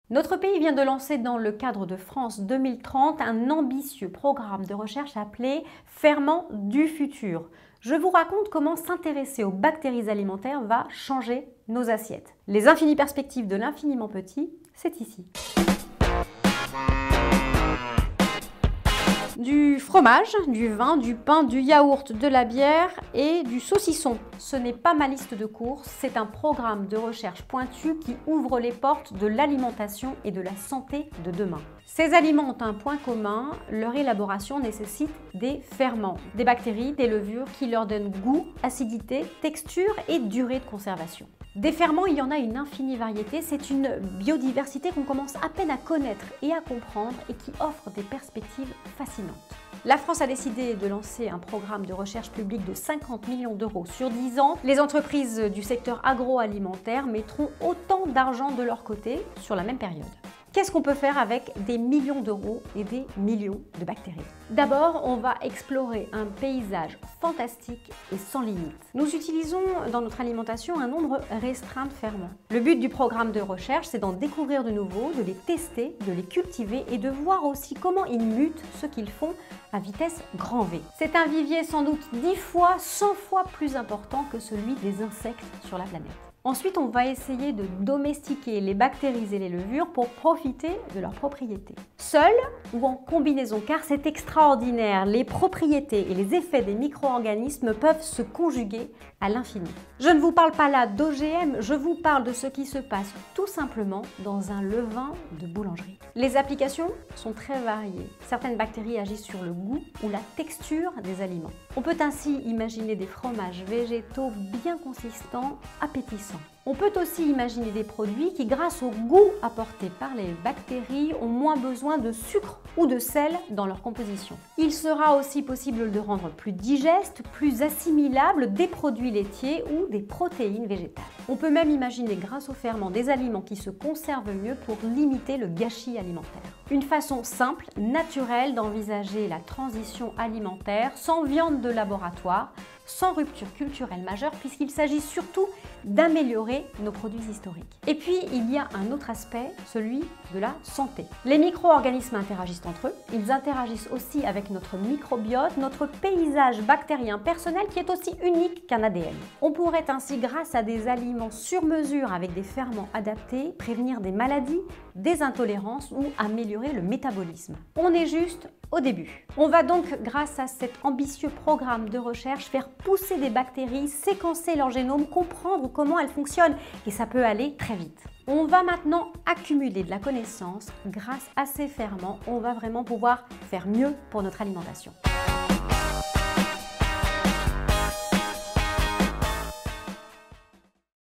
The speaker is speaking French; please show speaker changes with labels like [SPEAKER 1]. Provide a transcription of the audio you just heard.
[SPEAKER 1] Notre pays vient de lancer dans le cadre de France 2030 un ambitieux programme de recherche appelé Ferments du futur. Je vous raconte comment s'intéresser aux bactéries alimentaires va changer nos assiettes. Les infinies perspectives de l'infiniment petit, c'est ici. Du fromage, du vin, du pain, du yaourt, de la bière et du saucisson. Ce n'est pas ma liste de courses, c'est un programme de recherche pointu qui ouvre les portes de l'alimentation et de la santé de demain. Ces aliments ont un point commun, leur élaboration nécessite des ferments, des bactéries, des levures qui leur donnent goût, acidité, texture et durée de conservation. Des ferments, il y en a une infinie variété, c'est une biodiversité qu'on commence à peine à connaître et à comprendre et qui offre des perspectives fascinantes. La France a décidé de lancer un programme de recherche publique de 50 millions d'euros sur 10 ans. Les entreprises du secteur agroalimentaire mettront autant d'argent de leur côté sur la même période. Qu'est-ce qu'on peut faire avec des millions d'euros et des millions de bactéries? D'abord, on va explorer un paysage fantastique et sans limite. Nous utilisons dans notre alimentation un nombre restreint de ferments. Le but du programme de recherche, c'est d'en découvrir de nouveaux, de les tester, de les cultiver et de voir aussi comment ils mutent ce qu'ils font à vitesse grand V. C'est un vivier sans doute 10 fois, 100 fois plus important que celui des insectes sur la planète. Ensuite, on va essayer de domestiquer les bactéries et les levures pour profiter de leurs propriétés. Seules ou en combinaison, car c'est extraordinaire, les propriétés et les effets des micro-organismes peuvent se conjuguer à l'infini. Je ne vous parle pas là d'OGM, je vous parle de ce qui se passe tout simplement dans un levain de boulangerie. Les applications sont très variées. Certaines bactéries agissent sur le goût ou la texture des aliments. On peut ainsi imaginer des fromages végétaux bien consistants, appétissants. On peut aussi imaginer des produits qui, grâce au goût apporté par les bactéries, ont moins besoin de sucre ou de sel dans leur composition. Il sera aussi possible de rendre plus digestes, plus assimilables des produits laitiers ou des protéines végétales. On peut même imaginer, grâce aux ferments, des aliments qui se conservent mieux pour limiter le gâchis alimentaire. Une façon simple, naturelle d'envisager la transition alimentaire sans viande de laboratoire, sans rupture culturelle majeure, puisqu'il s'agit surtout d'améliorer nos produits historiques. Et puis, il y a un autre aspect, celui de la santé. Les micro-organismes interagissent entre eux, ils interagissent aussi avec notre microbiote, notre paysage bactérien personnel qui est aussi unique qu'un ADN. On pourrait ainsi, grâce à des aliments sur mesure avec des ferments adaptés, prévenir des maladies, des intolérances ou améliorer le métabolisme. On est juste au début. On va donc, grâce à cet ambitieux programme de recherche, faire pousser des bactéries, séquencer leur génome, comprendre comment elles fonctionnent et ça peut aller très vite. On va maintenant accumuler de la connaissance. Grâce à ces ferments, on va vraiment pouvoir faire mieux pour notre alimentation.